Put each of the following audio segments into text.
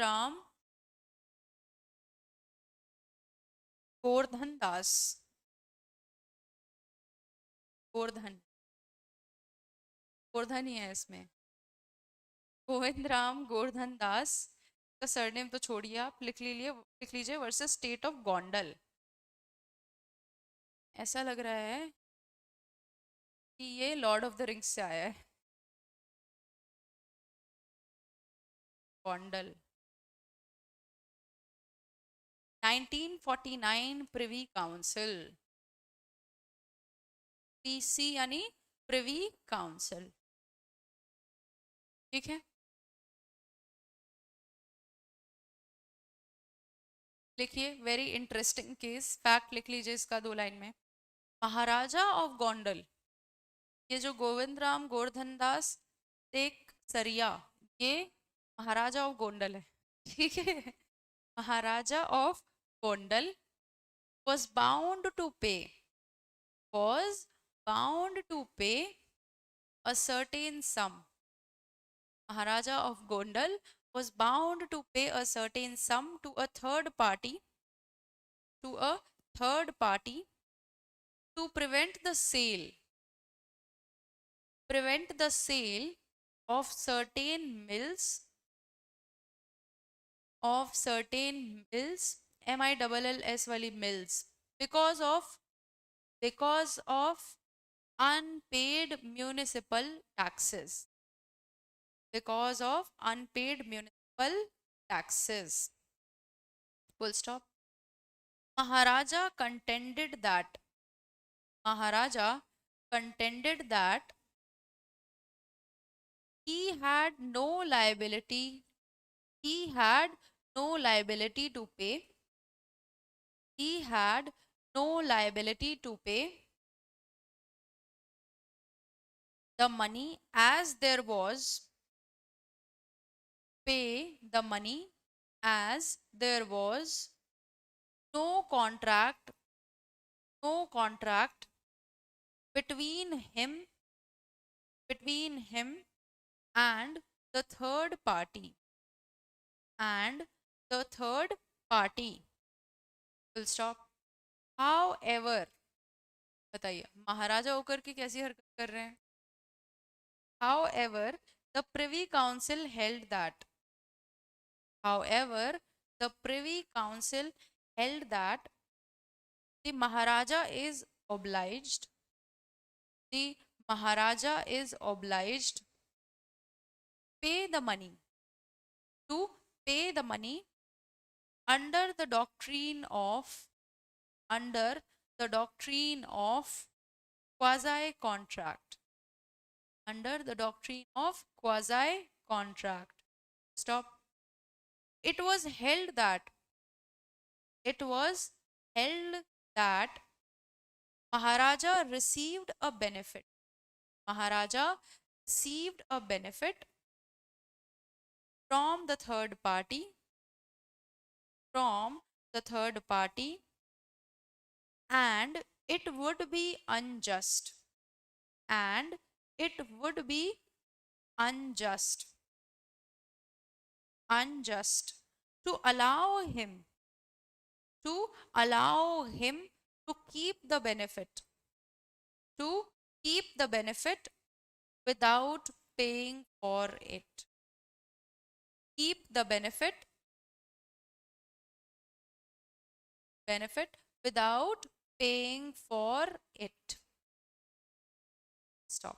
राम गोवर्धन दास, गोवर्धन, गोवर्धन ही है इसमें। गोविंद राम गोवर्धन दास का सरनेम तो छोड़िए, आप लिख लीजिए वर्सेस स्टेट ऑफ गोंडल। ऐसा लग रहा है कि ये लॉर्ड ऑफ द रिंग्स से आया है। गोंडल 1949 प्रिवी काउंसिल, पीसी यानी प्रिवी काउंसिल। ठीक है, लिखिए वेरी इंटरेस्टिंग केस, फैक्ट लिख लीजिए इसका 2 लाइन में। महाराजा ऑफ गोंडल, ये जो गोविंद राम गोवर्धन दास एक सरिया, ये महाराजा ऑफ गोंडल है। ठीक है, Maharaja of Gondal was bound to pay, was bound to pay a certain sum. Maharaja of Gondal was bound to pay a certain sum to a third party, to a third party to prevent the sale of certain mills, MILLS वाली mills, because of unpaid municipal taxes, because of unpaid municipal taxes, full stop. Maharaja contended that, Maharaja contended that he had no liability, he had no liability to pay, he had no liability to pay the money as there was, pay the money as there was no contract, no contract between him, between him and the third party, and the third party, full stop. However, बताइए महाराजा होकर के कैसी हरकत कर रहे हैं। However, the Privy Council held that, however, the Privy Council held that the Maharaja is obliged, the Maharaja is obliged pay the money, to pay the money under the doctrine of, under the doctrine of quasi contract, under the doctrine of quasi contract. Stop. It was held that, it was held that Maharaja received a benefit, Maharaja received a benefit from the third party, from the third party, and it would be unjust, and it would be unjust, unjust to allow him, to allow him to keep the benefit, to keep the benefit without paying for it, keep the benefit, benefit without paying for it. Stop.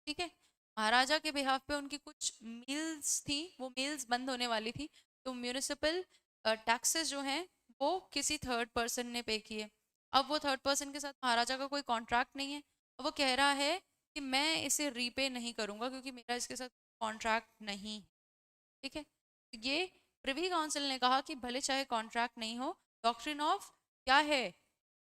ठीक है, महाराजा के behalf पे उनकी कुछ mills थी, वो mills बंद होने वाली थी, तो म्यूनिसिपल टैक्सेस जो हैं वो किसी थर्ड पर्सन ने पे किए। अब वो थर्ड पर्सन के साथ महाराजा का कोई कॉन्ट्रैक्ट नहीं है, अब वो कह रहा है कि मैं इसे रीपे नहीं करूंगा क्योंकि मेरा इसके साथ कॉन्ट्रैक्ट नहीं। ठीक है, ये प्रिवी काउंसिल ने कहा कि भले चाहे कॉन्ट्रैक्ट नहीं हो, डॉक्ट्रिन ऑफ क्या है,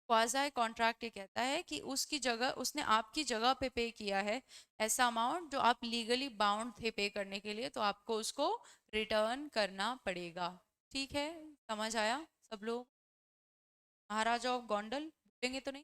क्वाज़ाई कॉन्ट्रैक्ट ये कहता है कि उसकी जगह, उसने आपकी जगह पे किया है ऐसा अमाउंट जो आप लीगली बाउंड थे पे करने के लिए, तो आपको उसको रिटर्न करना पड़ेगा। ठीक है, समझ आया सब लोग? महाराजा ऑफ गोंडल, बोलेंगे तो नहीं?